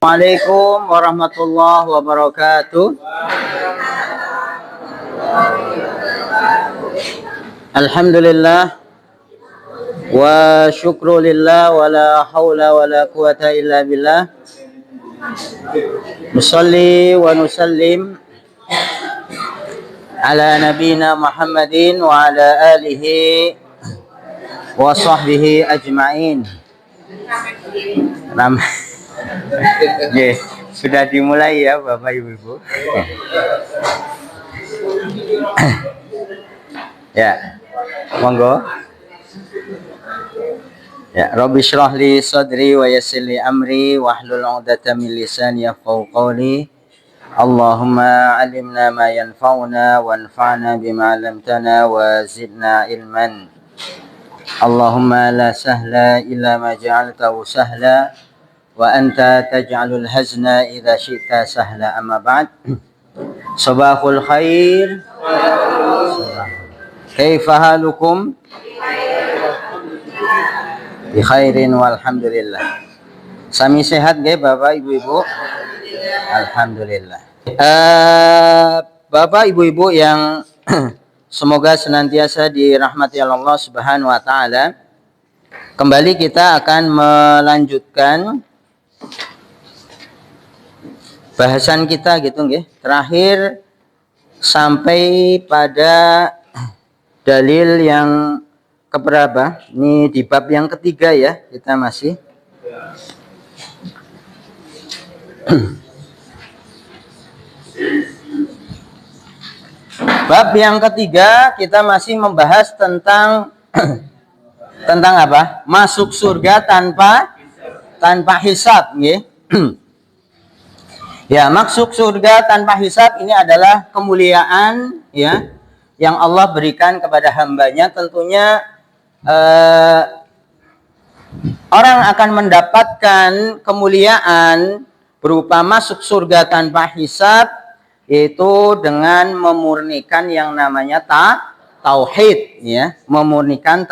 Assalamualaikum warahmatullahi wabarakatuh. Alhamdulillah wa syukru lillah wa la hawla wa la quwata illa billah. Nusalli wa nusallim ala nabina Muhammadin wa ala alihi wa sahbihi ajma'in. Yeah, sudah dimulai ya Bapak Ibu. Ya, monggo. Ya, Rabbi shrah li sadri wa yassir li amri wahlul 'uqdatam min lisani yafqahu qawli. Allahumma 'allimna ma yanfa'una wanfa'na bima 'allamtana wa zidna ilman. Allahumma la sahla illa ma ja'altahu sahla wa anta taj'alul hazna idza syi'ta sahla. Amma ba'd. Sabahul khair. Kaifa halukum? Bi khairin walhamdulillah. Sami sehat nggih Bapak Ibu-ibu? Alhamdulillah. Bapak Ibu-ibu yang semoga senantiasa dirahmati Allah Subhanahu wa taala. Kembali kita akan melanjutkan bahasan kita gitu nggih. Terakhir sampai pada dalil yang keberapa? Ini di bab yang ketiga ya, kita masih. Bab yang ketiga kita masih membahas tentang tentang apa? Masuk surga tanpa hisab, nggih. Ya, masuk surga tanpa hisab ini adalah kemuliaan ya yang Allah berikan kepada hambanya. Tentunya orang akan mendapatkan kemuliaan berupa masuk surga tanpa hisab, yaitu dengan memurnikan yang namanya tauhid ya, memurnikan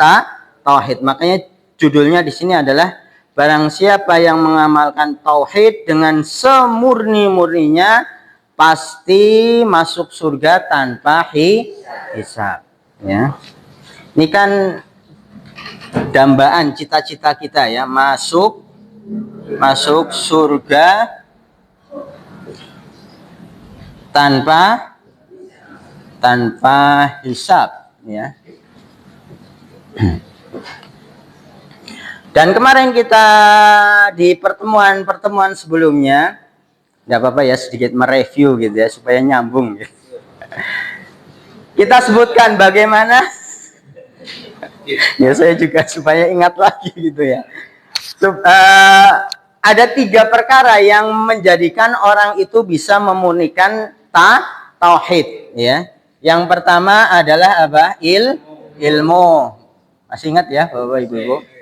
tauhid. Makanya judulnya di sini adalah barang siapa yang mengamalkan tauhid dengan semurni-murninya pasti masuk surga tanpa hisab ya. Ini kan dambaan cita-cita kita ya, masuk surga tanpa hisab ya. Dan kemarin kita di pertemuan sebelumnya, tidak apa-apa ya, sedikit mereview gitu ya supaya nyambung gitu. Kita sebutkan bagaimana ya, saya juga supaya ingat lagi gitu ya. Ada 3 perkara yang menjadikan orang itu bisa memurnikan tauhid ya. Yang pertama adalah apa? Ilmu. Masih ingat ya Bapak Ibu?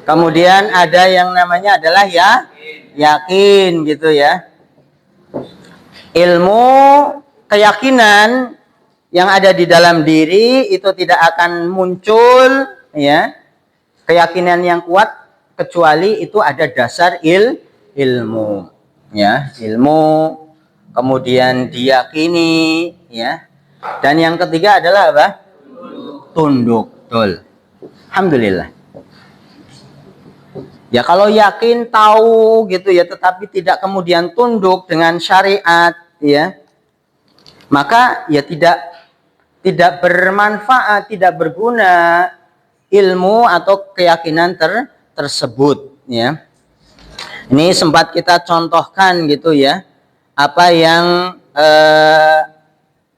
Kemudian ada yang namanya adalah ya yakin gitu ya. Ilmu, keyakinan yang ada di dalam diri itu tidak akan muncul ya, keyakinan yang kuat kecuali itu ada dasar ilmu ya, ilmu kemudian diyakini ya. Dan yang ketiga adalah apa? Tunduk. Betul. Alhamdulillah. Ya, kalau yakin tahu gitu ya, tetapi tidak kemudian tunduk dengan syariat ya, maka ya tidak bermanfaat, tidak berguna ilmu atau keyakinan tersebut ya. Ini sempat kita contohkan gitu ya, apa yang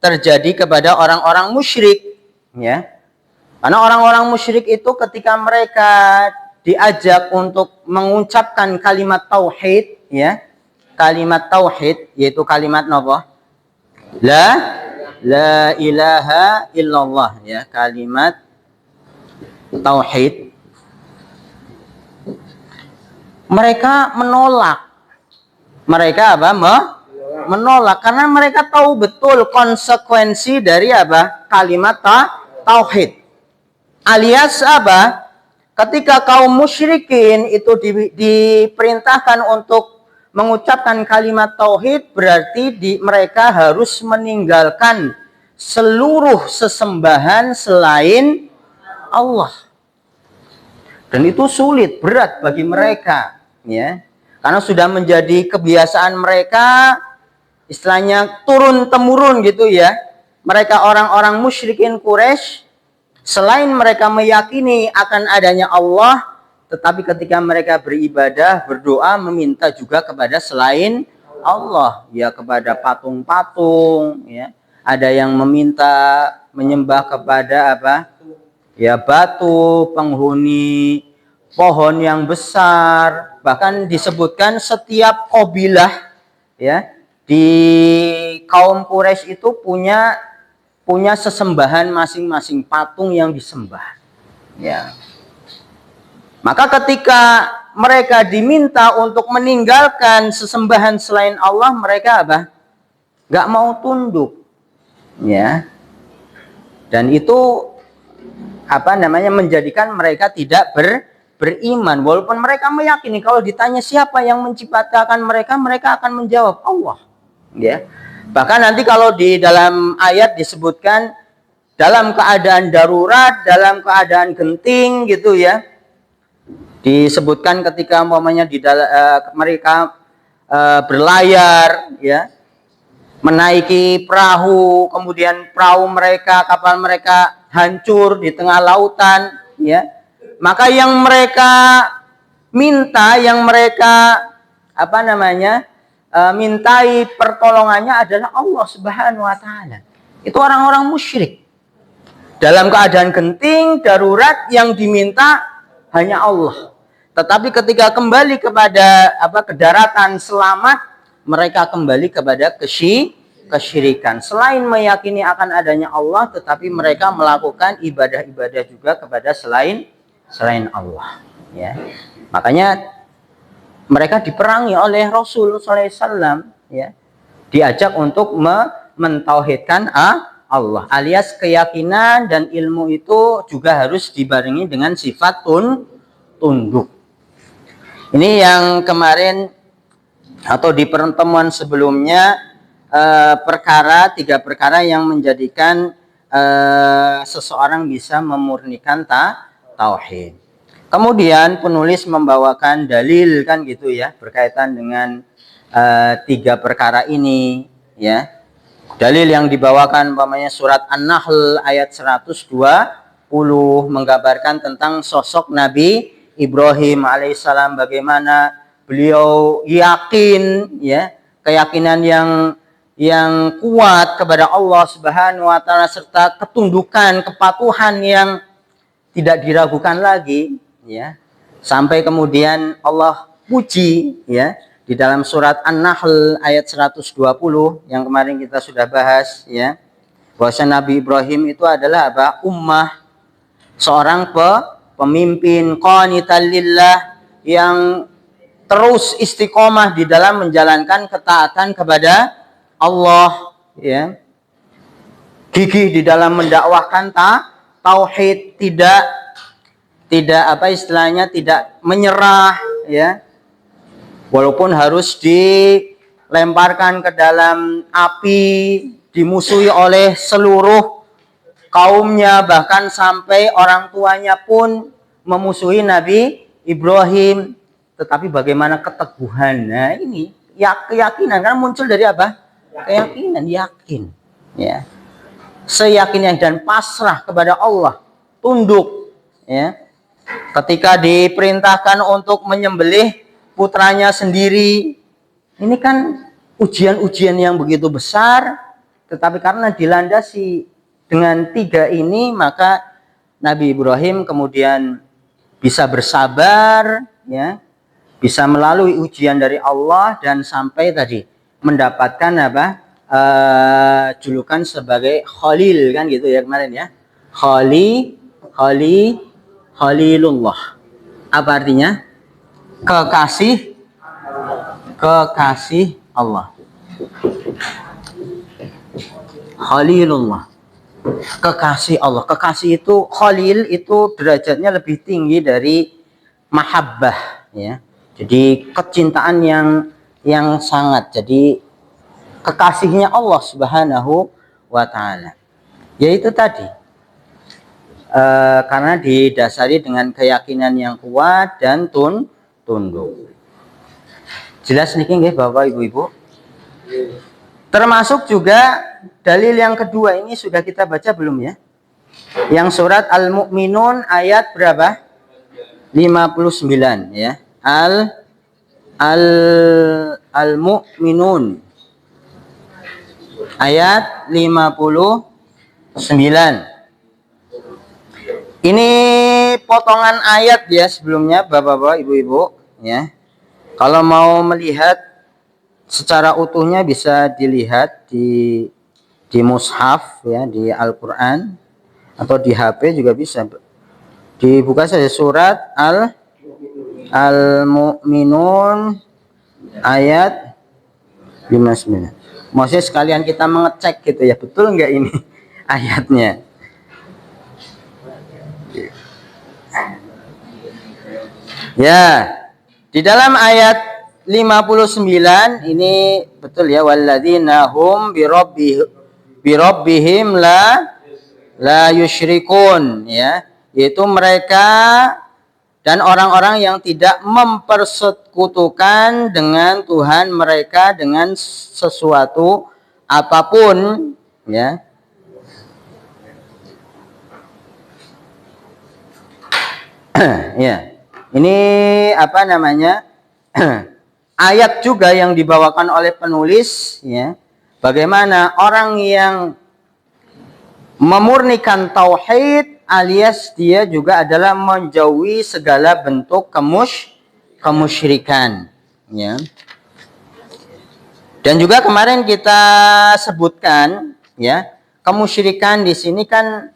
terjadi kepada orang-orang musyrik ya. Karena orang-orang musyrik itu ketika mereka diajak untuk mengucapkan kalimat tauhid ya, kalimat tauhid yaitu kalimat apa? La ilaha illallah ya, kalimat tauhid. Mereka menolak. Mereka apa? Menolak karena mereka tahu betul konsekuensi dari apa? Kalimat tauhid. Alias apa? Ketika kaum musyrikin itu diperintahkan untuk mengucapkan kalimat tauhid berarti mereka harus meninggalkan seluruh sesembahan selain Allah. Dan itu sulit, berat bagi mereka, ya. Karena sudah menjadi kebiasaan mereka, istilahnya turun-temurun gitu ya. Mereka orang-orang musyrikin Quraisy, selain mereka meyakini akan adanya Allah, tetapi ketika mereka beribadah, berdoa, meminta juga kepada selain Allah, ya, kepada patung-patung, ya. Ada yang meminta menyembah kepada apa? Ya, batu, penghuni pohon yang besar. Bahkan disebutkan setiap kabilah, ya, di kaum Quraisy itu punya sesembahan masing-masing, patung yang disembah, ya. Maka ketika mereka diminta untuk meninggalkan sesembahan selain Allah, mereka apa? Gak mau tunduk, ya. Dan itu menjadikan mereka tidak beriman. Walaupun mereka meyakini, kalau ditanya siapa yang menciptakan mereka, mereka akan menjawab Allah, ya. Bahkan nanti kalau di dalam ayat disebutkan dalam keadaan darurat, dalam keadaan genting gitu ya. Disebutkan ketika umpamanya mereka berlayar, ya, menaiki perahu, kemudian perahu mereka, kapal mereka hancur di tengah lautan, ya. Maka yang mereka minta, yang mereka mintai pertolongannya adalah Allah Subhanahu wa taala. Itu orang-orang musyrik. Dalam keadaan genting, darurat, yang diminta hanya Allah. Tetapi ketika kembali kepada ke daratan selamat, mereka kembali kepada kesyirikan. Selain meyakini akan adanya Allah, tetapi mereka melakukan ibadah-ibadah juga kepada selain Allah, ya. Makanya mereka diperangi oleh Rasul SAW, ya. Diajak untuk mentauhidkan Allah, alias keyakinan dan ilmu itu juga harus dibarengi dengan sifat tunduk. Ini yang kemarin atau di pertemuan sebelumnya, tiga perkara yang menjadikan seseorang bisa memurnikan tauhid. Kemudian penulis membawakan dalil, kan gitu ya, berkaitan dengan tiga perkara ini, ya. Dalil yang dibawakan umpamanya surat An-Nahl ayat 120 menggambarkan tentang sosok Nabi Ibrahim alaihissalam, bagaimana beliau yakin, ya, keyakinan yang kuat kepada Allah Subhanahu wa taala serta ketundukan, kepatuhan yang tidak diragukan lagi, ya. Sampai kemudian Allah puji, ya, di dalam surat An-Nahl ayat 120 yang kemarin kita sudah bahas, ya. Bahwa Nabi Ibrahim itu adalah ummah, seorang pemimpin qanitan lillah yang terus istiqomah di dalam menjalankan ketaatan kepada Allah, ya. Gigih di dalam mendakwahkan tauhid, tidak tidak menyerah, ya. Walaupun harus dilemparkan ke dalam api, dimusuhi oleh seluruh kaumnya, bahkan sampai orang tuanya pun memusuhi Nabi Ibrahim. Tetapi bagaimana keteguhan? Nah, ini ya keyakinan, karena muncul dari apa? Keyakinan, yakin, ya. Seyakinnya dan pasrah kepada Allah, tunduk, ya. Ketika diperintahkan untuk menyembelih putranya sendiri, ini kan ujian-ujian yang begitu besar, tetapi karena dilandasi dengan tiga ini, maka Nabi Ibrahim kemudian bisa bersabar, ya, bisa melalui ujian dari Allah dan sampai tadi mendapatkan julukan sebagai Khalil, kan gitu ya kemarin, ya. Khalilullah. Apa artinya? Kekasih Allah. Khalilullah. Kekasih Allah. Kekasih itu, Khalil itu derajatnya lebih tinggi dari mahabbah, ya. Jadi kecintaan yang sangat jadi kekasihnya Allah Subhanahu wa taala. Yaitu tadi karena didasari dengan keyakinan yang kuat dan tunduk. Jelas niki nggih Bapak Ibu-ibu? Termasuk juga dalil yang kedua ini sudah kita baca belum ya? Yang surat Al-Mu'minun ayat berapa? 59 ya. Al-Mu'minun ayat 59. Ini potongan ayat ya sebelumnya Bapak-bapak, Ibu-ibu ya. Kalau mau melihat secara utuhnya bisa dilihat di mushaf ya, di Al-Qur'an atau di HP juga bisa. Dibuka saja surat Al-Mu'minun ayat 59. Maksudnya sekalian kita mengecek gitu ya, betul nggak ini ayatnya? Ya, di dalam ayat 59 ini betul ya, walladzina hum birabbihim la yusyrikun ya, yaitu mereka dan orang-orang yang tidak mempersekutukan dengan Tuhan mereka dengan sesuatu apapun ya. Ya. Ini apa namanya? Ayat juga yang dibawakan oleh penulis ya. Bagaimana orang yang memurnikan tauhid alias dia juga adalah menjauhi segala bentuk kemusyrikan ya. Dan juga kemarin kita sebutkan ya, kemusyrikan di sini kan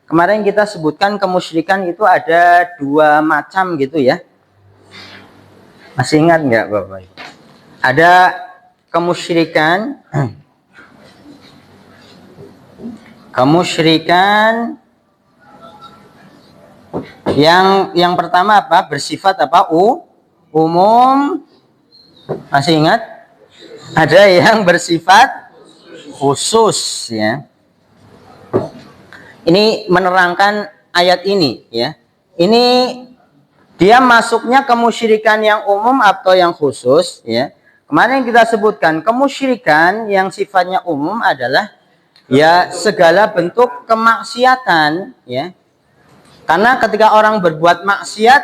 kemarin kita sebutkan kemusyrikan itu ada dua macam gitu ya. Masih ingat nggak Bapak? Ada kemusyrikan yang pertama apa? Bersifat apa? Umum. Masih ingat? Ada yang bersifat khusus ya. Ini menerangkan ayat ini ya. Ini dia masuknya kemusyrikan yang umum atau yang khusus ya. Kemarin kita sebutkan kemusyrikan yang sifatnya umum adalah ya segala bentuk kemaksiatan ya. Karena ketika orang berbuat maksiat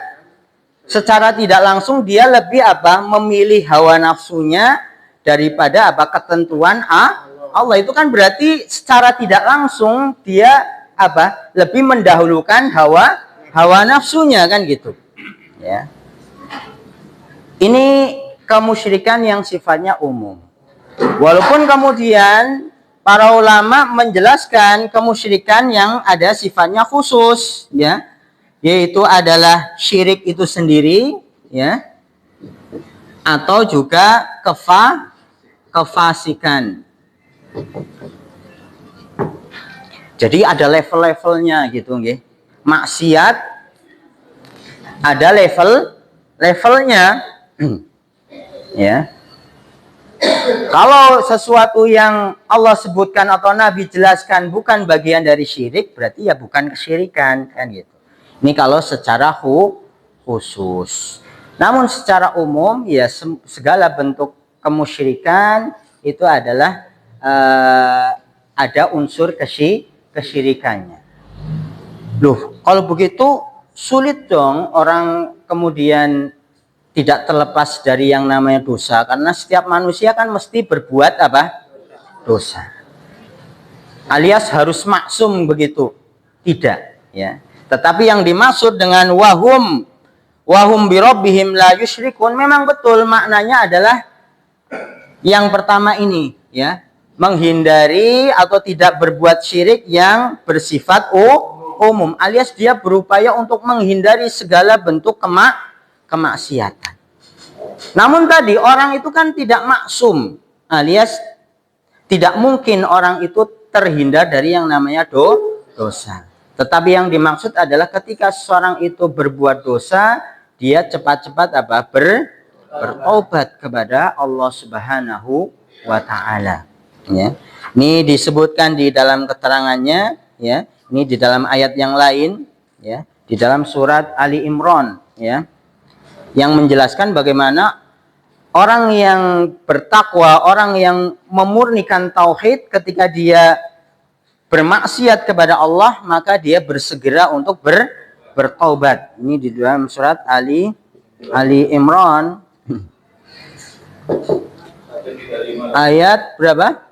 secara tidak langsung dia lebih apa? Memilih hawa nafsunya daripada apa? Ketentuan Allah. Itu kan berarti secara tidak langsung dia apa? Lebih mendahulukan hawa nafsunya kan gitu. Ya. Ini kemusyrikan yang sifatnya umum. Walaupun kemudian para ulama menjelaskan kemusyrikan yang ada sifatnya khusus ya, yaitu adalah syirik itu sendiri ya, atau juga kefasikan. Jadi ada level-levelnya gitu nggih. Maksiat ada levelnya ya. Kalau sesuatu yang Allah sebutkan atau Nabi jelaskan bukan bagian dari syirik, berarti ya bukan kesyirikan kan gitu. Ini kalau secara khusus. Namun secara umum ya segala bentuk kemusyrikan itu adalah ada unsur kesyirikannya. Loh, kalau begitu sulit dong orang kemudian tidak terlepas dari yang namanya dosa, karena setiap manusia kan mesti berbuat apa? Dosa. Alias harus maksum begitu. Tidak, ya. Tetapi yang dimaksud dengan wahum birabbihim la yusyrikun memang betul maknanya adalah yang pertama ini, ya. Menghindari atau tidak berbuat syirik yang bersifat umum, alias dia berupaya untuk menghindari segala bentuk kemaksiatan. Namun tadi orang itu kan tidak maksum, alias tidak mungkin orang itu terhindar dari yang namanya dosa. Tetapi yang dimaksud adalah ketika seseorang itu berbuat dosa, dia cepat-cepat bertobat kepada Allah Subhanahu wa taala. Ya. Ini disebutkan di dalam keterangannya, ya. Ini di dalam ayat yang lain, ya, di dalam surat Ali Imran, ya, yang menjelaskan bagaimana orang yang bertakwa, orang yang memurnikan tauhid, ketika dia bermaksiat kepada Allah, maka dia bersegera untuk bertaubat. Ini di dalam surat Ali Imran ayat berapa?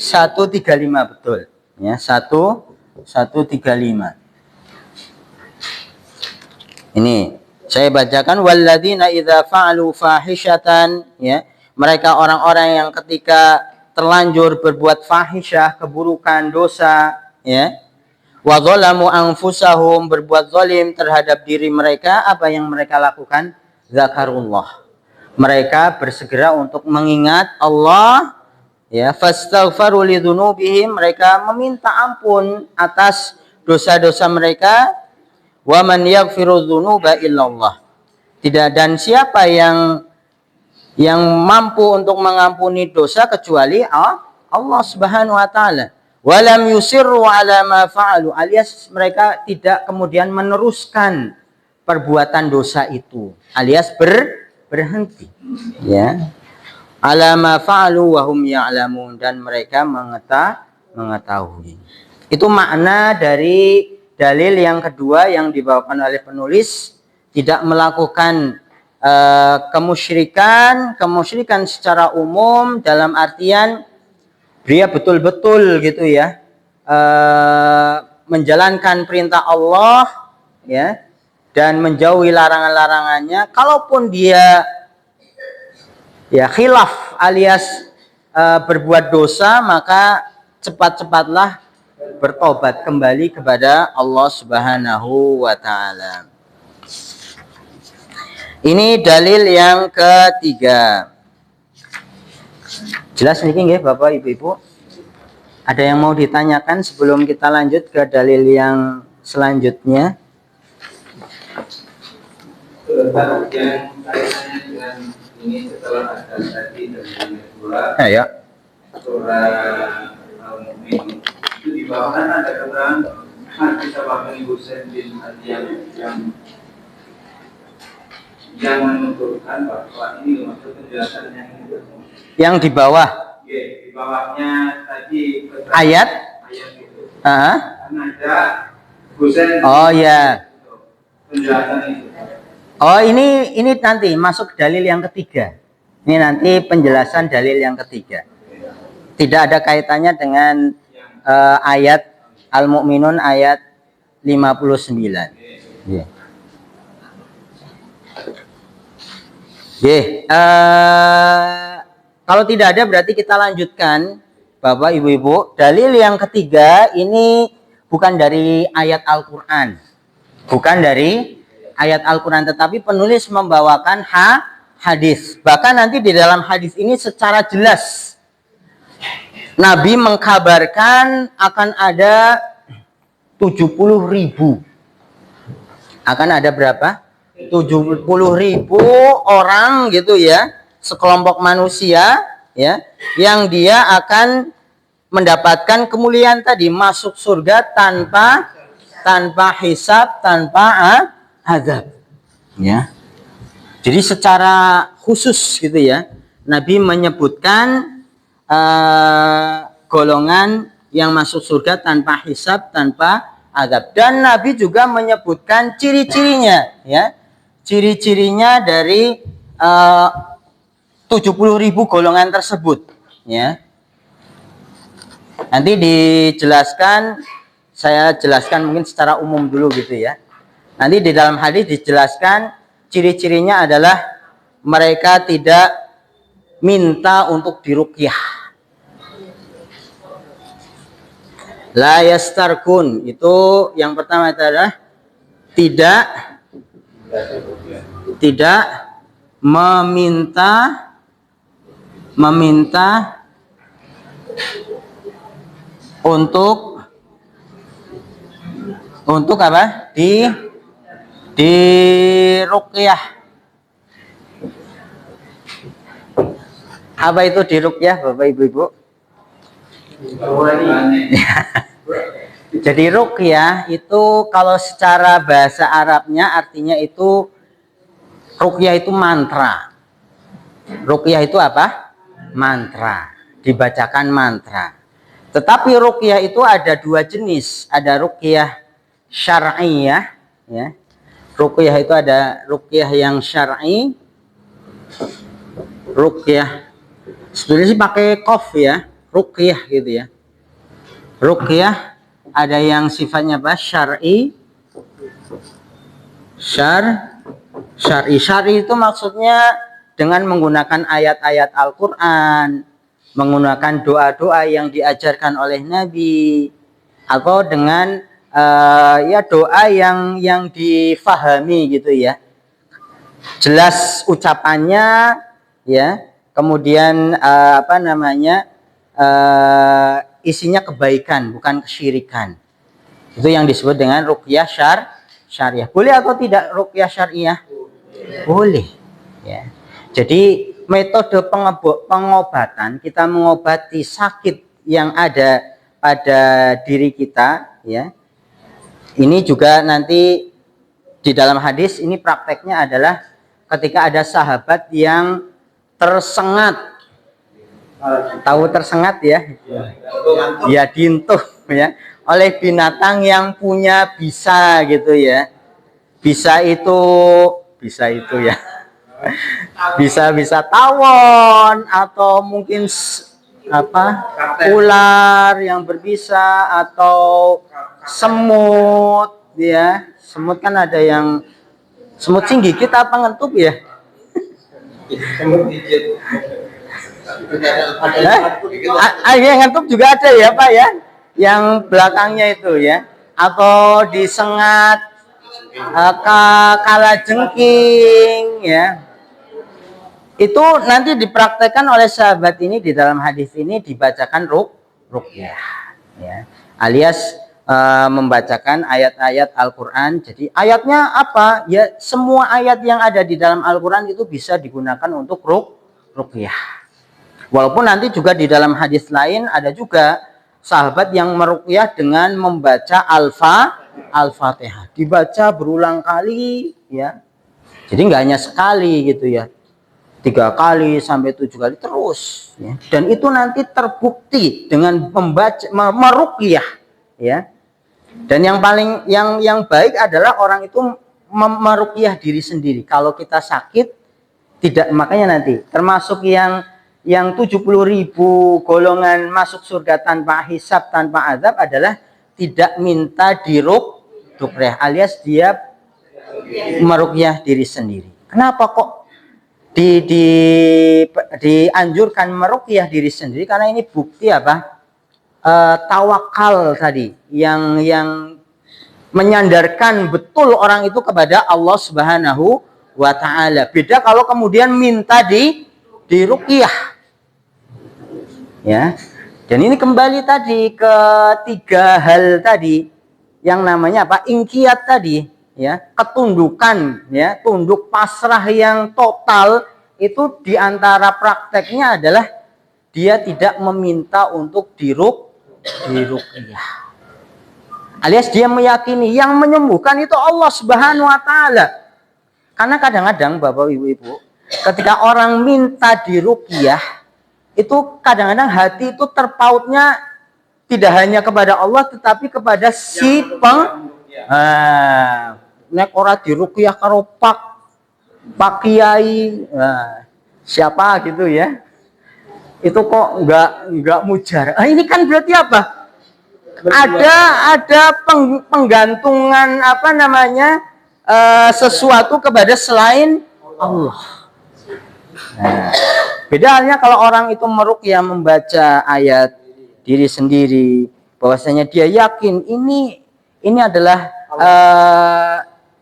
135, betul. Ya, 135. Ini saya bacakan, walladzina idza fa'alu fahishatan, ya, mereka orang-orang yang ketika terlanjur berbuat fahisyah, keburukan, dosa, ya, wa dzalamu anfusahum, berbuat zalim terhadap diri mereka, apa yang mereka lakukan? Zakarullah, mereka bersegera untuk mengingat Allah, ya, fastaghfaru lidzunubihim, mereka meminta ampun atas dosa-dosa mereka. Wa man yaghfiru dzunuba illallah, tidak, dan siapa yang mampu untuk mengampuni dosa kecuali Allah Subhanahu wa taala. Walam yusirru ala ma fa'alu, alias mereka tidak kemudian meneruskan perbuatan dosa itu, alias berhenti, ya. Ala ma fa'alu wa hum ya'lamun, dan mereka mengetahui. Itu makna dari dalil yang kedua yang dibawakan oleh penulis, tidak melakukan kemusyrikan secara umum, dalam artian dia betul-betul gitu ya, menjalankan perintah Allah, ya, dan menjauhi larangan-larangannya. Kalaupun dia ya khilaf alias berbuat dosa, maka cepat-cepatlah bertobat kembali kepada Allah Subhanahu wa taala. Ini dalil yang ketiga. Jelas niki nggih Bapak Ibu-ibu? Ada yang mau ditanyakan sebelum kita lanjut ke dalil yang selanjutnya? Yang kaitannya dengan ini setelah ada tadi dari surah Al-Mu'min, itu di bawah kan ada keterangan hadis Sahabat Husain bin Ali yang menuturkan bahwa ini maksud penjelasan yang di bawah. Di bawahnya tadi ayat itu. Kan ada Husain. Oh ya. Penjelasan itu. Oh, ini nanti masuk dalil yang ketiga. Ini nanti penjelasan dalil yang ketiga. Tidak ada kaitannya dengan ayat Al-Mu'minun ayat 59. Yeah. Kalau tidak ada berarti kita lanjutkan Bapak Ibu-ibu. Dalil yang ketiga ini bukan dari ayat Al-Quran. Bukan dari ayat Al-Quran, tetapi penulis membawakan hadis. Bahkan nanti di dalam hadis ini secara jelas Nabi mengkabarkan akan ada 70.000. Akan ada berapa? 70.000 orang gitu ya, sekelompok manusia ya, yang dia akan mendapatkan kemuliaan tadi, masuk surga tanpa hisab, tanpa azab. Ya. Jadi secara khusus gitu ya, Nabi menyebutkan golongan yang masuk surga tanpa hisab, tanpa azab. Dan Nabi juga menyebutkan ciri-cirinya, ya, ciri-cirinya dari 70.000 golongan tersebut, ya. Nanti dijelaskan, saya jelaskan mungkin secara umum dulu gitu ya. Nanti di dalam hadis dijelaskan ciri-cirinya adalah mereka tidak minta untuk diruqyah. La yastarkun, itu yang pertama adalah tidak meminta untuk apa? Di ruqyah. Apa itu diruqyah Bapak Ibu? Jadi ruqyah itu kalau secara bahasa Arabnya artinya itu ruqyah itu mantra. Ruqyah itu apa? Mantra. Dibacakan mantra. Tetapi ruqyah itu ada dua jenis. Ada ruqyah syar'iyah, ya. Ruqyah itu ada ruqyah yang syar'i, ruqyah sebenarnya sih pakai qaf ya, ruqyah gitu ya. Ruqyah ada yang sifatnya apa? Syar'i. Syar'i itu maksudnya dengan menggunakan ayat-ayat Al-Qur'an, menggunakan doa-doa yang diajarkan oleh Nabi, atau dengan ya doa yang difahami gitu ya. Jelas ucapannya ya. Kemudian apa namanya? Isinya kebaikan, bukan kesyirikan. Itu yang disebut dengan ruqyah syariah. Boleh atau tidak ruqyah syariah? Boleh. Ya. Jadi metode pengobatan, kita mengobati sakit yang ada pada diri kita, ya. Ini juga nanti di dalam hadis ini prakteknya adalah ketika ada sahabat yang tersengat. Tahu tersengat ya? Ya dientuh ya oleh binatang yang punya bisa gitu ya. Bisa itu ya. Bisa tawon atau mungkin apa? Ular yang berbisa atau semut ya. Semut kan ada yang semut sing gigit apa ngentup ya? Semut gigit. Yang ngentup juga ada ya Pak ya, yang belakangnya itu ya, atau disengat kalajengking ya. Itu nanti dipraktekkan oleh sahabat ini di dalam hadis ini dibacakan ruqyah ya, alias membacakan ayat-ayat Al-Qur'an. Jadi ayatnya apa? Ya semua ayat yang ada di dalam Al-Qur'an itu bisa digunakan untuk ruqyah. Walaupun nanti juga di dalam hadis lain ada juga sahabat yang meruqyah dengan membaca Al-Fatihah. Dibaca berulang kali ya. Jadi nggak hanya sekali gitu ya. 3 kali sampai 7 kali terus ya. Dan itu nanti terbukti dengan membaca meruqyah ya. Dan yang paling yang baik adalah orang itu meruqyah diri sendiri. Kalau kita sakit tidak, makanya nanti termasuk yang 70.000 golongan masuk surga tanpa hisab, tanpa azab adalah tidak minta diruqyah, alias dia meruqyah diri sendiri. Kenapa kok dianjurkan meruqyah diri sendiri? Karena ini bukti apa? Tawakal tadi yang menyandarkan betul orang itu kepada Allah Subhanahu wa taala. Beda kalau kemudian minta diruqyah. Ya. Dan ini kembali tadi ke 3 hal tadi yang namanya apa? Inqiyat tadi, ya, ketundukan, ya, tunduk pasrah yang total itu diantara prakteknya adalah dia tidak meminta untuk diruqyah. Alias dia meyakini yang menyembuhkan itu Allah Subhanahu wa taala. Karena kadang-kadang Bapak Ibu, ketika orang minta diruqyah itu kadang-kadang hati itu terpautnya tidak hanya kepada Allah tetapi kepada si nek ora diruqyah karo Pak Kiai, siapa gitu ya, itu kok nggak mujar. Ini kan berarti apa? Ada penggantungan apa namanya sesuatu kepada selain Allah. Nah, beda halnya kalau orang itu meruqyah membaca ayat diri sendiri, bahwasanya dia yakin ini adalah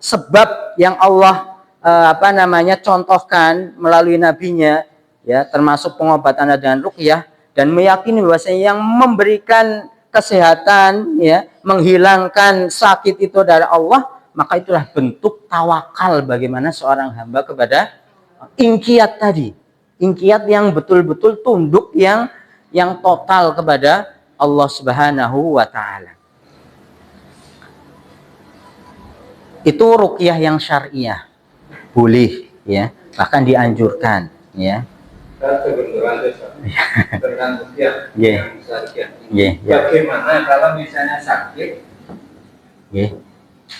sebab yang Allah apa namanya contohkan melalui nabinya, ya, termasuk pengobatan dengan ruqyah, dan meyakini bahwasanya yang memberikan kesehatan, ya, menghilangkan sakit itu dari Allah, maka itulah bentuk tawakal bagaimana seorang hamba kepada inqiyat tadi. Inqiyat yang betul-betul tunduk yang total kepada Allah Subhanahu wa taala. Itu ruqyah yang syariah. Boleh ya, bahkan dianjurkan ya. Bagaimana kalau misalnya sakit,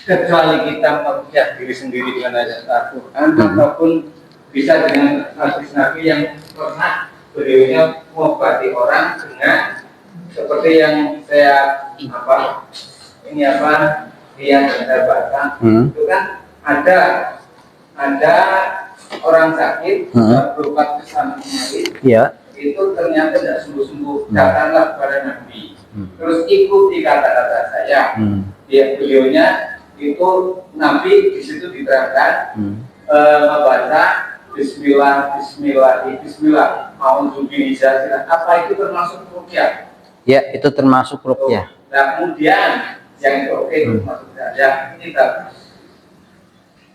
kecuali kita meruqyah diri sendiri dengan ayat Al-Quran, ataupun bisa dengan hadis Nabi yang pernah beliaunya mengobati orang dengan seperti yang saya yang saya baca, itu kan ada orang sakit berobat ke sana kemari, itu ternyata tidak sembuh-sembuh, datanglah kepada Nabi, terus ikuti kata-kata saya. Beliaunya itu Nabi di situ diterangkan membaca Bismillah, apa itu termasuk ruqyah? Ya, itu termasuk ruqyah. Nah, kemudian yang itu masuk saja ini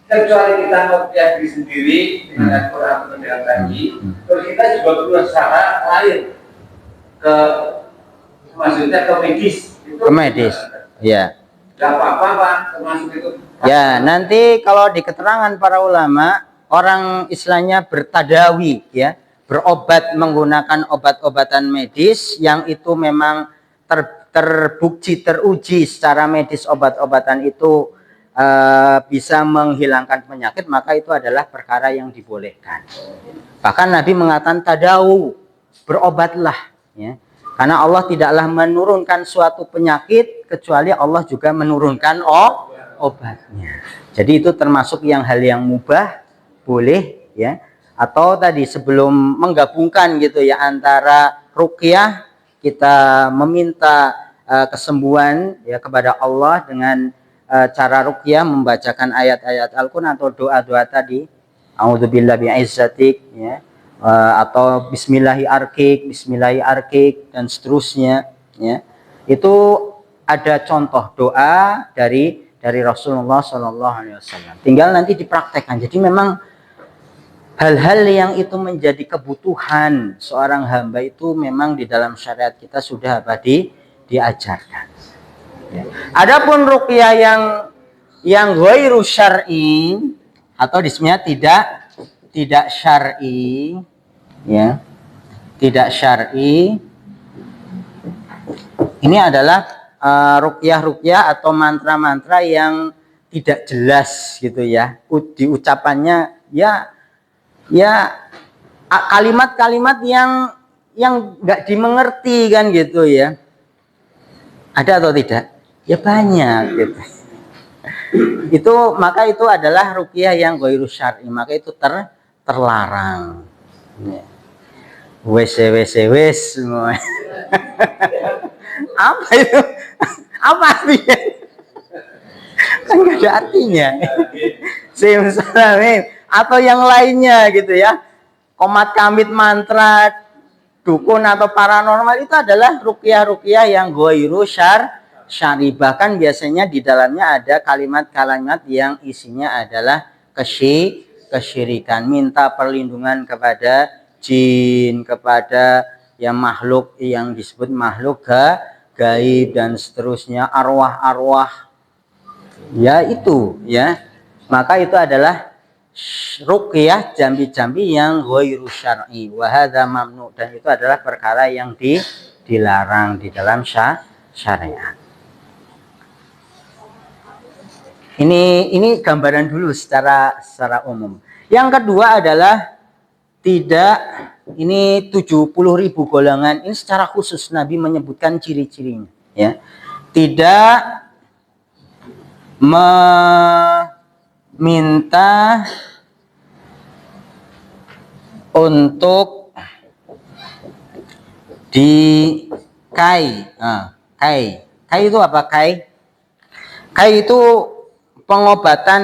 kecuali kita ruqyah diri sendiri dengan Al-Quran pendidikan tadi, terus kita juga berusaha lain maksudnya ke medis. Ke medis, ya. Gak apa-apa Pak, termasuk itu. Ya, nanti kalau di keterangan para ulama, orang istilahnya bertadawi, ya, berobat menggunakan obat-obatan medis yang itu memang terbukti, teruji secara medis obat-obatan itu bisa menghilangkan penyakit, maka itu adalah perkara yang dibolehkan. Bahkan Nabi mengatakan tadawu, berobatlah, ya. Karena Allah tidaklah menurunkan suatu penyakit kecuali Allah juga menurunkan obatnya. Jadi itu termasuk hal yang mubah, boleh ya. Atau tadi sebelum menggabungkan gitu ya antara ruqyah, kita meminta kesembuhan ya kepada Allah dengan cara ruqyah membacakan ayat-ayat Al-Qur'an atau doa-doa tadi. A'udzubillahi bi'izzatik ya. Atau bismillahi arkik dan seterusnya ya. Itu ada contoh doa dari Rasulullah Shallallahu Alaihi Wasallam. Tinggal nanti dipraktekkan. Jadi memang hal-hal yang itu menjadi kebutuhan seorang hamba itu memang di dalam syariat kita sudah diajarkan. Ya. Adapun ruqyah yang ghairu syar'i atau disebutnya tidak syar'i, ya, tidak syar'i. Ini adalah ruqyah atau mantra-mantra yang tidak jelas gitu ya. Diucapannya ya kalimat-kalimat yang nggak dimengerti kan gitu ya. Ada atau tidak? Ya banyak gitu. Maka itu adalah ruqyah yang ghairu syar'i, maka itu terlarang. Ya. Wes semua. Apa itu? Apa artinya? Kan nggak ada artinya. Simsalabim atau yang lainnya gitu ya. Komat kamit mantra dukun atau paranormal itu adalah ruqyah yang ghairu syar'i. Bahkan biasanya di dalamnya ada kalimat-kalimat yang isinya adalah kesyirikan, minta perlindungan kepada jin, kepada yang makhluk yang disebut makhluk gaib dan seterusnya, arwah-arwah. Ya itu ya. Maka itu adalah ruqyah jambi-jambi yang ghairu syar'i wa hadza mamnu, dan itu adalah perkara yang dilarang di dalam syariat. Ini gambaran dulu secara umum. Yang kedua adalah ini 70.000 golongan. Ini secara khusus Nabi menyebutkan ciri-cirinya ya. Tidak meminta untuk kai itu apa? Kai itu pengobatan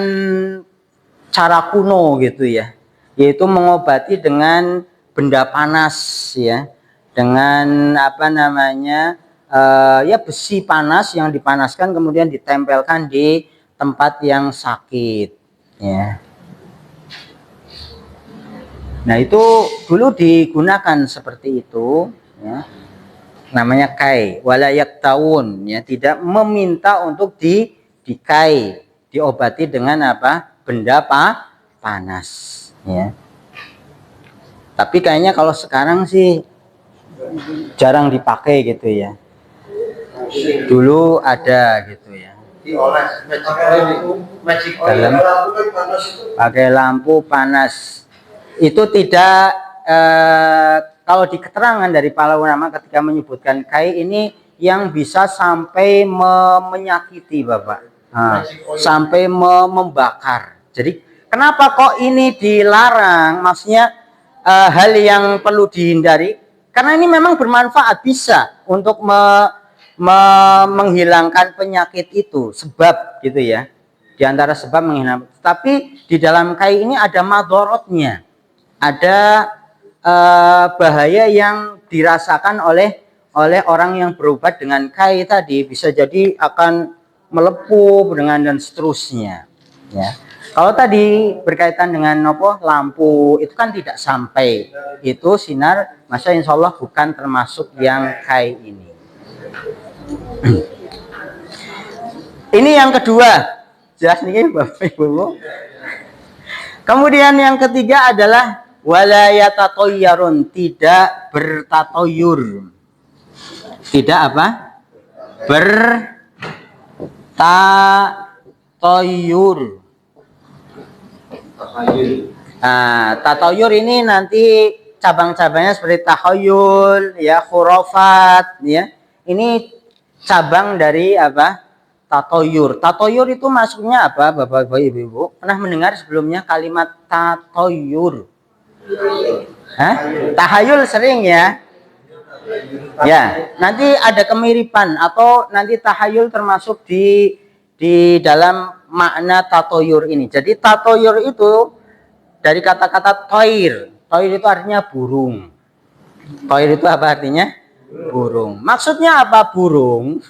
cara kuno gitu ya, yaitu mengobati dengan benda panas ya, dengan ya besi panas yang dipanaskan kemudian ditempelkan di tempat yang sakit ya. Nah, itu dulu digunakan seperti itu, ya. Namanya kai, walayak tahun, ya, tidak meminta untuk dikai, diobati dengan apa? Benda panas, ya. Tapi kayaknya kalau sekarang sih jarang dipakai gitu ya. Dulu ada gitu ya. Dalam pakai lampu panas. Itu tidak kalau di keterangan dari para ulama ketika menyebutkan kai ini yang bisa sampai menyakiti Bapak. Nah, sampai membakar. Jadi kenapa kok ini dilarang? Maksudnya hal yang perlu dihindari karena ini memang bermanfaat, bisa untuk menghilangkan penyakit itu, sebab gitu ya. Di antara sebab menghilangkan. Tapi di dalam kai ini ada madorotnya. Ada bahaya yang dirasakan oleh orang yang berobat dengan kai tadi, bisa jadi akan melepuh dengan dan seterusnya, ya. Kalau tadi berkaitan dengan lampu itu kan tidak sampai itu sinar, maka insya Allah bukan termasuk yang kai ini. Ini yang kedua, jelas nih Bapak Ibu. Kemudian yang ketiga adalah walayatatoyarun, tidak bertatoyur. Tidak apa? Bertatoyur. Nah, tatoyur ini nanti cabang-cabangnya seperti tahayul, ya, khurafat, ya. Ini cabang dari apa? Tatoyur. Tatoyur itu maksudnya apa, Bapak-bapak, Ibu-ibu? Pernah mendengar sebelumnya kalimat tatoyur? Hah? Tahayul sering ya? Ya, nanti ada kemiripan atau nanti tahayul termasuk di dalam makna tatoyur ini. Jadi tatoyur itu dari kata-kata toir. Toir itu artinya burung. Toir itu apa artinya? Burung. Maksudnya apa burung?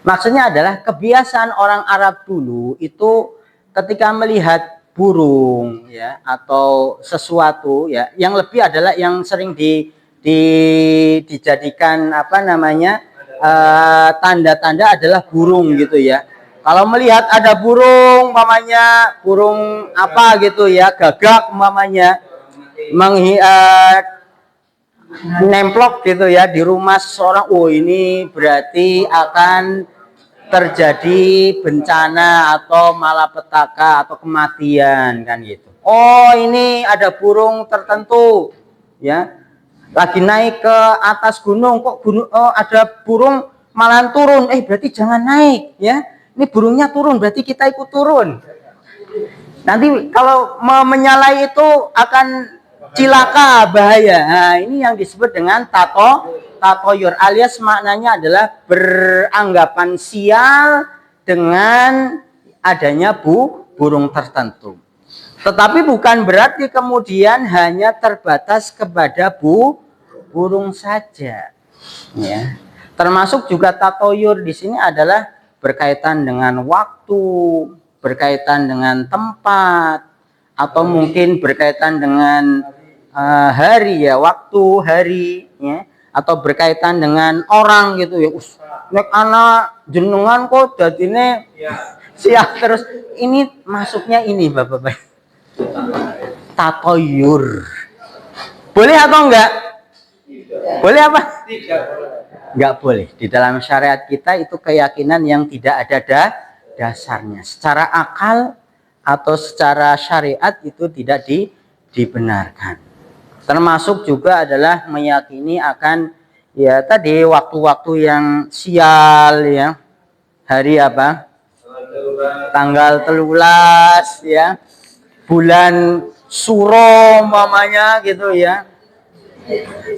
Maksudnya adalah kebiasaan orang Arab dulu itu ketika melihat burung, ya, atau sesuatu, ya, yang lebih adalah yang sering dijadikan apa namanya tanda-tanda adalah burung gitu ya. Kalau melihat ada burung, umpamanya burung apa gitu ya, gagak umpamanya nemplok gitu ya di rumah seseorang, oh ini berarti akan terjadi bencana atau malapetaka atau kematian kan gitu. Oh ini ada burung tertentu ya lagi naik ke atas gunung, kok ada burung malah turun, berarti jangan naik ya. Ini burungnya turun, berarti kita ikut turun. Nanti kalau menyalahi itu akan cilaka, bahaya. Nah, ini yang disebut dengan tatoyur, alias maknanya adalah beranggapan sial dengan adanya burung tertentu. Tetapi bukan berarti kemudian hanya terbatas kepada burung saja. Ya. Termasuk juga tatoyur di sini adalah berkaitan dengan waktu, berkaitan dengan tempat, atau mungkin berkaitan dengan hari ya, waktu, hari ya, atau berkaitan dengan orang gitu ya. Nek anak jenengan kok dadine siap terus. Ini masuknya ini Bapak-bapak. Tatoyur. Boleh atau enggak? Boleh apa? Enggak boleh. Di dalam syariat kita itu keyakinan yang tidak ada dasarnya. Secara akal atau secara syariat itu tidak dibenarkan. Termasuk juga adalah meyakini akan ya tadi waktu-waktu yang sial ya. Hari apa? Tanggal 13 ya. Bulan Suro umpamanya gitu ya.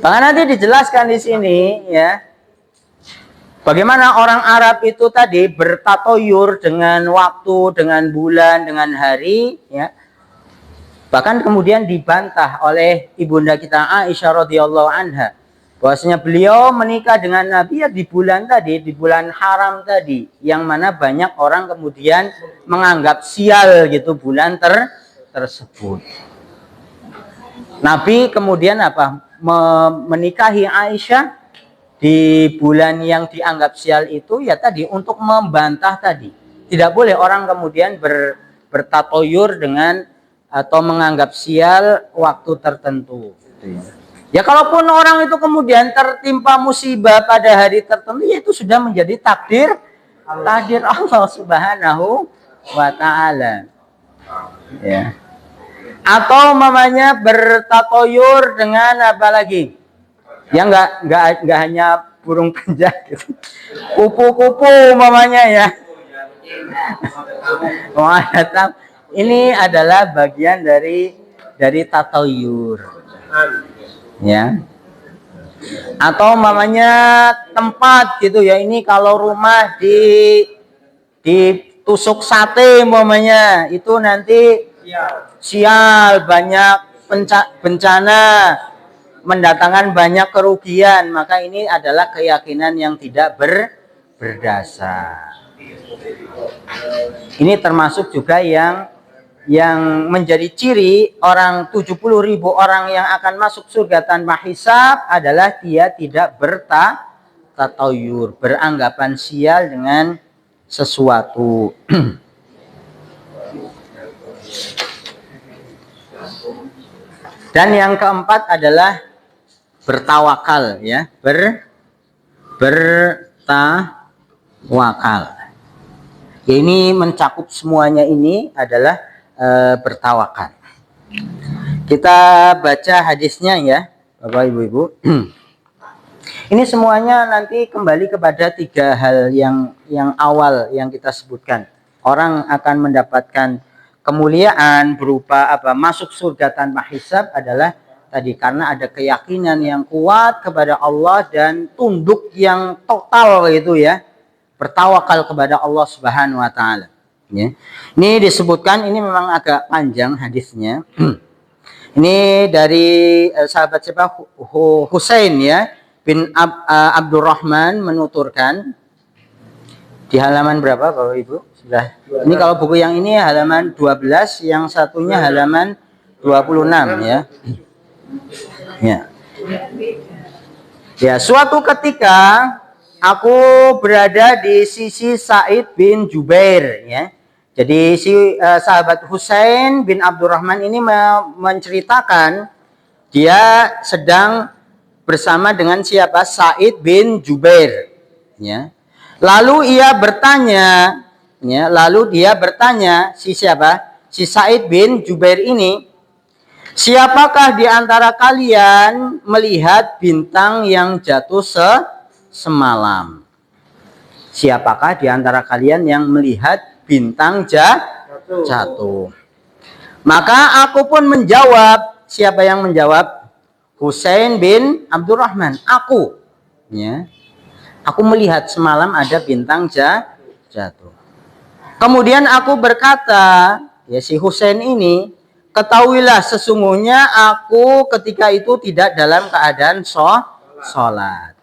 Bahkan nanti dijelaskan di sini ya. Bagaimana orang Arab itu tadi bertatoyur dengan waktu, dengan bulan, dengan hari, ya. Bahkan kemudian dibantah oleh ibunda kita Aisyah radhiyallahu anha, bahwasanya beliau menikah dengan Nabi ya di bulan tadi, di bulan haram tadi, yang mana banyak orang kemudian menganggap sial gitu bulan tersebut. Nabi kemudian apa? Menikahi Aisyah di bulan yang dianggap sial itu ya tadi untuk membantah tadi. Tidak boleh orang kemudian bertatoyur dengan atau menganggap sial waktu tertentu. Ya kalaupun orang itu kemudian tertimpa musibah pada hari tertentu, ya itu sudah menjadi takdir Allah Subhanahu wa taala. Ya. Atau mamanya bertatoyur dengan apa lagi? Ya enggak hanya burung penjat gitu. Kupu-kupu mamanya ya. Ini adalah bagian dari tatoyur. Ya. Atau mamanya tempat gitu ya. Ini kalau rumah ditusuk sate mamanya, itu nanti sial, banyak bencana, mendatangkan banyak kerugian. Maka ini adalah keyakinan yang tidak berdasar. Ini termasuk juga yang menjadi ciri orang 70.000 orang yang akan masuk surga tanpa hisab adalah dia tidak bertatoyur, beranggapan sial dengan sesuatu. Dan yang keempat adalah bertawakal ya, bertawakal. Ini mencakup semuanya, ini adalah bertawakal. Kita baca hadisnya ya, Bapak Ibu-ibu. Ini semuanya nanti kembali kepada 3 hal yang awal yang kita sebutkan. Orang akan mendapatkan kemuliaan berupa apa? Masuk surga tanpa hisab adalah tadi karena ada keyakinan yang kuat kepada Allah dan tunduk yang total gitu ya. Bertawakal kepada Allah Subhanahu wa taala. Ya. Ini disebutkan, ini memang agak panjang hadisnya. Ini dari sahabat siapa? Husain ya bin Abdurrahman menuturkan di halaman berapa Bapak Ibu? Sudah. Ini kalau buku yang ini halaman 12, yang satunya halaman 26 ya. Ya. Ya, suatu ketika aku berada di sisi Sa'id bin Jubair ya. Jadi si sahabat Husain bin Abdurrahman ini menceritakan dia sedang bersama dengan siapa? Sa'id bin Jubair ya. Lalu ia bertanya ya, si siapa? Si Sa'id bin Jubair ini, siapakah di antara kalian melihat bintang yang jatuh semalam? Siapakah di antara kalian yang melihat bintang jatuh? Maka aku pun menjawab. Siapa yang menjawab? Husain bin Abdurrahman. Aku. Ya. Aku melihat semalam ada bintang jatuh. Kemudian aku berkata, ya si Husain ini, ketahuilah sesungguhnya aku ketika itu tidak dalam keadaan sholat.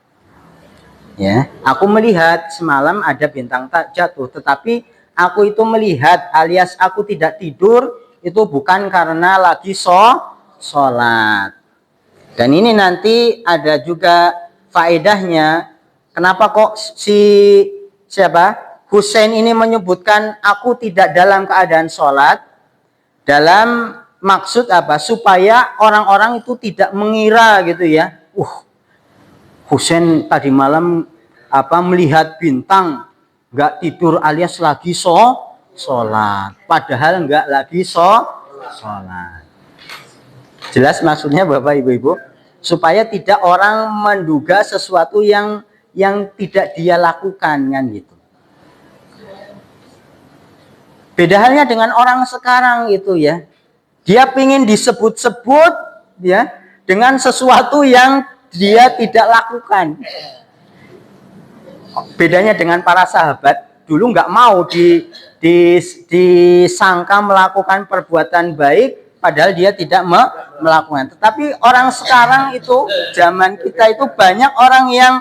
Ya, aku melihat semalam ada bintang jatuh, tetapi aku itu melihat alias aku tidak tidur itu bukan karena lagi sholat. Dan ini nanti ada juga faedahnya. Kenapa kok siapa? Husain ini menyebutkan aku tidak dalam keadaan sholat. Dalam maksud apa? Supaya orang-orang itu tidak mengira gitu ya. Husain tadi malam melihat bintang, nggak tidur alias lagi sholat. Padahal nggak lagi sholat. Jelas maksudnya Bapak Ibu-ibu? Supaya tidak orang menduga sesuatu yang tidak dia lakukan kan gitu. Beda halnya dengan orang sekarang itu ya. Dia pingin disebut-sebut ya dengan sesuatu yang dia tidak lakukan. Bedanya dengan para sahabat, dulu nggak mau disangka melakukan perbuatan baik padahal dia tidak melakukan. Tetapi orang sekarang itu, zaman kita itu banyak orang yang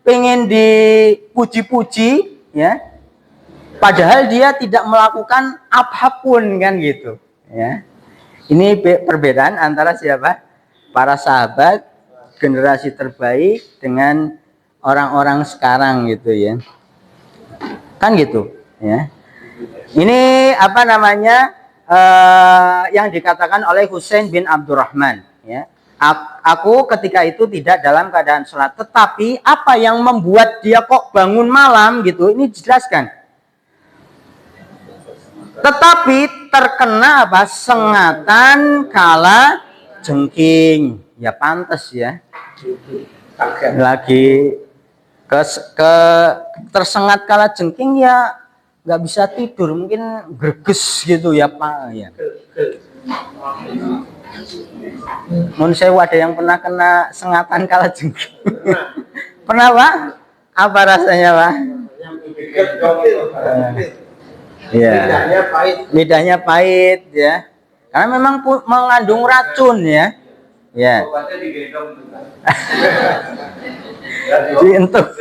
pengen dipuji-puji ya, padahal dia tidak melakukan apapun kan gitu ya. Ini perbedaan antara siapa? para sahabat, generasi terbaik dengan orang-orang sekarang gitu ya. Kan gitu ya. Ini apa namanya yang dikatakan oleh Husain bin Abdurrahman ya. Aku ketika itu tidak dalam keadaan sholat, tetapi apa yang membuat dia kok bangun malam gitu, ini dijelaskan. Tetapi terkena apa? Sengatan kala jengking. Ya pantas ya. Lagi tersengat kala jengking ya nggak bisa tidur, mungkin greges gitu ya Pak ya. Mun saya ada yang pernah kena sengatan kala jengking. Pernah Pak? Apa rasanya Pak? Ya. Lidahnya pahit ya. Karena memang mengandung racun ya. Ya. Dientuk.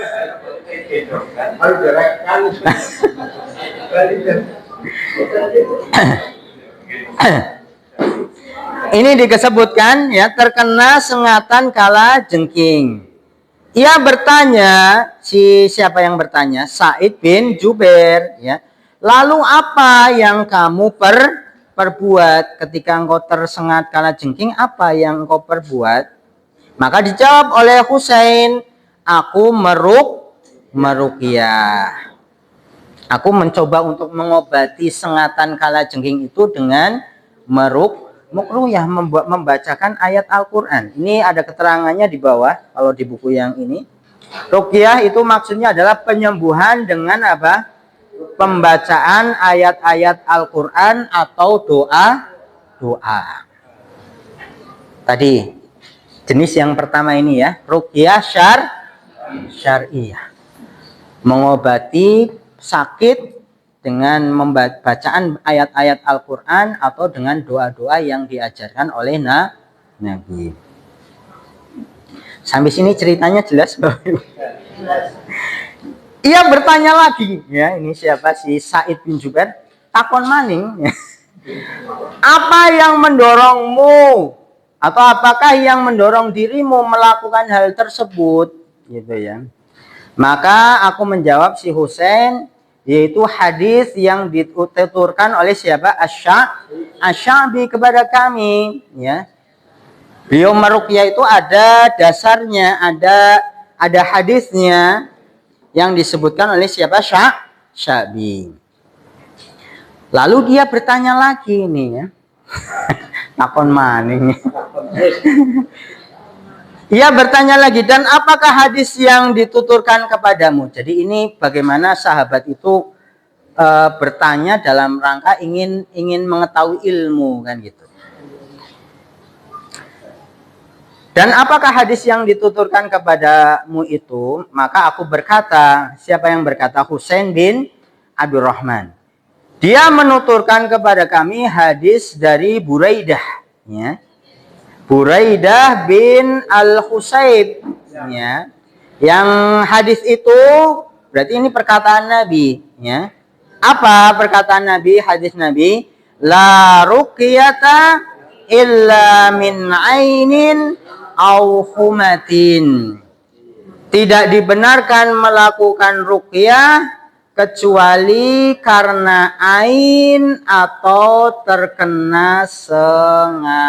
Ini disebutkan ya, terkena sengatan kala jengking. Ia bertanya, siapa yang bertanya? Sa'id bin Jubair ya. Lalu apa yang kamu perbuat ketika engkau tersengat kala jengking? Apa yang engkau perbuat? Maka dijawab oleh Husain, aku meruqyah. Aku mencoba untuk mengobati sengatan kala jengking itu dengan meruqyah, membacakan ayat Al-Quran. Ini ada keterangannya di bawah kalau di buku yang ini. Ruqyah itu maksudnya adalah penyembuhan dengan apa? Pembacaan ayat-ayat Al-Quran atau doa. Tadi jenis yang pertama ini ya, ruqyah syar'iyah. Mengobati sakit dengan membacaan ayat-ayat Al-Quran atau dengan doa-doa yang diajarkan oleh Nabi. Sampai sini ceritanya jelas? Ia bertanya lagi, ya ini siapa si Sa'id bin Jubair? Takon maning. Apa yang mendorongmu? Atau apakah yang mendorong dirimu melakukan hal tersebut? Gitu ya. Maka aku menjawab si Husain, yaitu hadis yang dituturkan oleh siapa? Asy-Sya'bi kepada kami. Ya. Beliau meruqyah itu ada dasarnya, ada hadisnya. Yang disebutkan oleh siapa? Sya'bi. Lalu dia bertanya lagi nih ya. Takon maning. Ia bertanya lagi, dan apakah hadis yang dituturkan kepadamu? Jadi ini bagaimana sahabat itu bertanya dalam rangka ingin mengetahui ilmu kan gitu. Dan apakah hadis yang dituturkan kepadamu itu? Maka aku berkata, siapa yang berkata? Husain bin Abdurrahman. Dia menuturkan kepada kami hadis dari Buraidah. Ya. Buraidah bin Al-Husayb. Ya. Yang hadis itu, berarti ini perkataan Nabi. Ya. Apa perkataan Nabi? Hadis Nabi. La ruqyata illa min ainin au humatin. Tidak dibenarkan melakukan ruqyah kecuali karena ain atau terkena sengatan.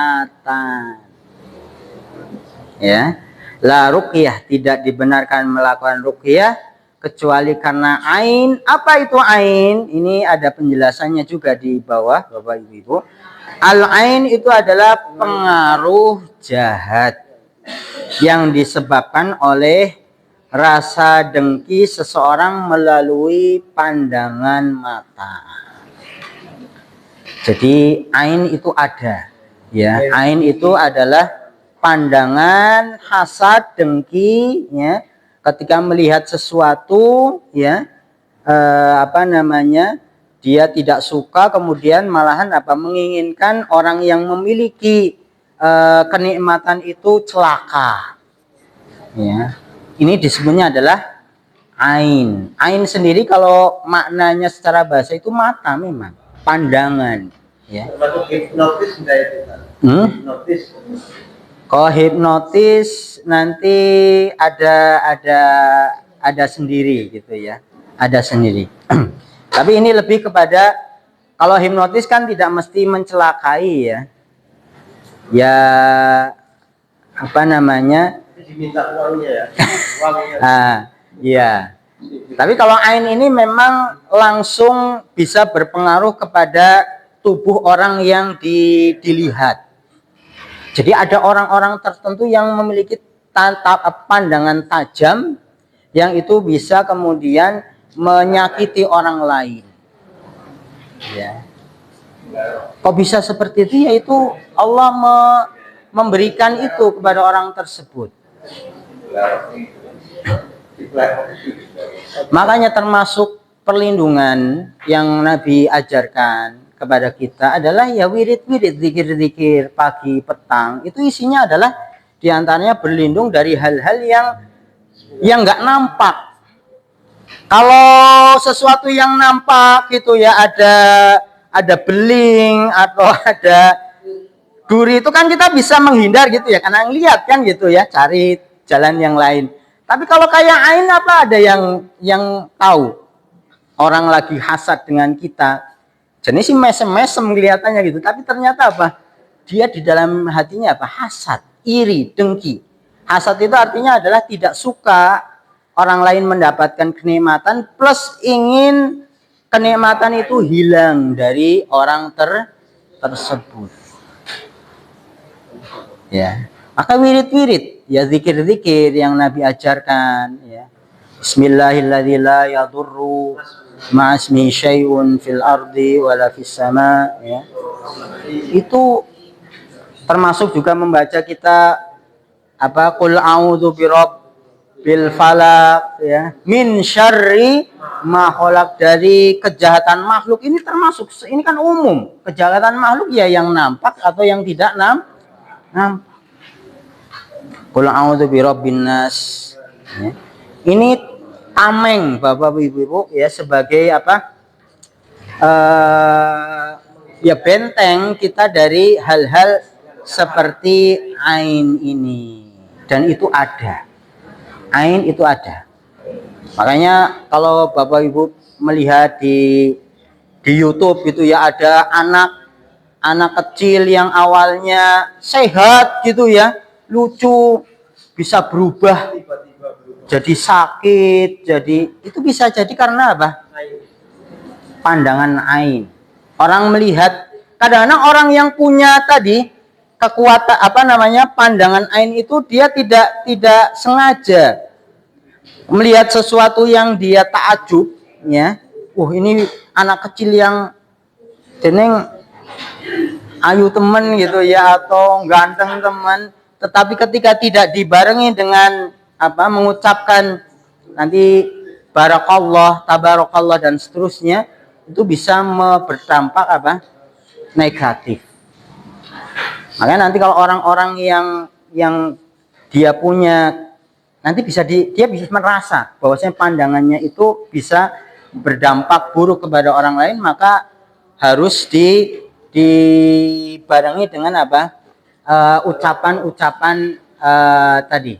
Ya. La ruqyah, tidak dibenarkan melakukan ruqyah kecuali karena ain. Apa itu ain? Ini ada penjelasannya juga di bawah Bapak Ibu. Al-ain itu adalah pengaruh jahat yang disebabkan oleh rasa dengki seseorang melalui pandangan mata. Jadi ain itu ada, ya. Ain itu adalah pandangan hasad, dengki, ya. Ketika melihat sesuatu, ya, dia tidak suka, kemudian malahan menginginkan orang yang memiliki kenikmatan itu celaka. Ya. Ini disebutnya adalah ain. Ain sendiri kalau maknanya secara bahasa itu mata memang, pandangan. Ya. Kalau hipnotis nanti ada sendiri gitu ya, ada sendiri. Tapi ini lebih kepada kalau hipnotis kan tidak mesti mencelakai ya, ya apa namanya? Diminta uangnya ya, uangnya. Ya. Tapi kalau ain ini memang langsung bisa berpengaruh kepada tubuh orang yang dilihat. Jadi ada orang-orang tertentu yang memiliki pandangan tajam yang itu bisa kemudian menyakiti orang lain. Ya. Kok bisa seperti itu? Yaitu Allah memberikan itu kepada orang tersebut. Makanya termasuk perlindungan yang Nabi ajarkan kepada kita adalah ya wirid-wirid, zikir-zikir pagi, petang. Itu isinya adalah diantaranya berlindung dari hal-hal yang nggak nampak. Kalau sesuatu yang nampak gitu ya ada beling atau ada duri, itu kan kita bisa menghindar gitu ya, karena ngelihat kan gitu ya, cari jalan yang lain. Tapi kalau kayak ain, apa ada yang tahu orang lagi hasad dengan kita? Jenis sih mesem-mesem kelihatannya gitu, tapi ternyata apa? Dia di dalam hatinya apa? Hasad, iri, dengki. Hasad itu artinya adalah tidak suka orang lain mendapatkan kenikmatan, plus ingin kenikmatan itu hilang dari orang tersebut. Ya, maka wirid-wirid, ya zikir-zikir yang Nabi ajarkan, ya. Bismillahirrahmanirrahim, la yadurru ma'asmi syai'un fil ardi wala fis sama, ya. Itu termasuk juga membaca kita apa qul a'udzu birabbil falaq, ya, min syarri ma khalaq, dari kejahatan makhluk. Ini termasuk, ini kan umum, kejahatan makhluk ya yang nampak atau yang tidak nampak. Qul a'udzu birabbin nas, ya. Ini tameng Bapak Ibu ya, sebagai apa? Ya benteng kita dari hal-hal seperti ain ini. Dan itu ada. Ain itu ada. Makanya kalau Bapak Ibu melihat di YouTube gitu ya, ada anak kecil yang awalnya sehat gitu ya, lucu, bisa berubah jadi sakit, jadi itu bisa jadi karena apa? Pandangan ain. Orang melihat, kadang-kadang orang yang punya tadi kekuatan apa namanya pandangan ain itu dia tidak sengaja melihat sesuatu yang dia takjub, ya. Ini anak kecil yang jeneng ayu temen gitu ya, atau ganteng teman, tetapi ketika tidak dibarengi dengan apa mengucapkan nanti barakallah, tabarakallah dan seterusnya, itu bisa berdampak apa? Negatif. Makanya nanti kalau orang-orang yang dia punya nanti dia bisa merasa bahwasanya pandangannya itu bisa berdampak buruk kepada orang lain, maka harus dibarengi dengan apa? Ucapan-ucapan tadi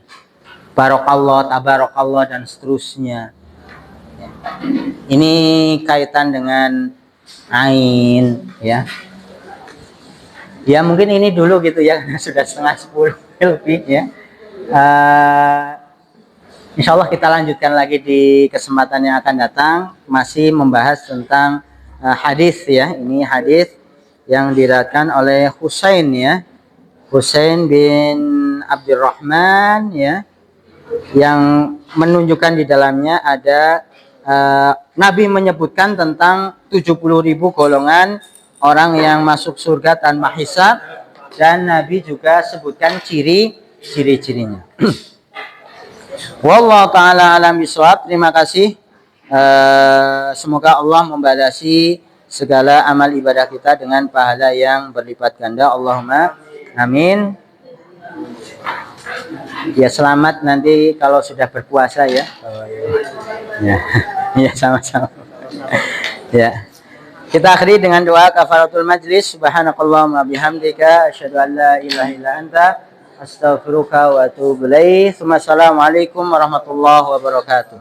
barakallah, tabarakallah dan seterusnya. Ini kaitan dengan ain, ya. Ya mungkin ini dulu gitu ya, karena sudah 9:30 lebih ya. Insya Allah kita lanjutkan lagi di kesempatan yang akan datang, masih membahas tentang hadis ya. Ini hadis yang diriwayatkan oleh Husain ya, Husain bin Abdurrahman ya, yang menunjukkan di dalamnya ada Nabi menyebutkan tentang 70.000 golongan orang yang masuk surga tanpa hisab, dan Nabi juga sebutkan ciri-cirinya. Wallahu ta'ala alam bisawab. Terima kasih. Semoga Allah membalasi segala amal ibadah kita dengan pahala yang berlipat ganda. Allahumma amin. Ya selamat nanti kalau sudah berpuasa ya. Ya, ya sama-sama. Ya. Kita akhiri dengan doa kafaratul majlis. Subhanakallahumma bihamdika asyhadu an la ilaha illa anta Astaghfiruka wa atubu ilaik. Assalamualaikum warahmatullahi wabarakatuh.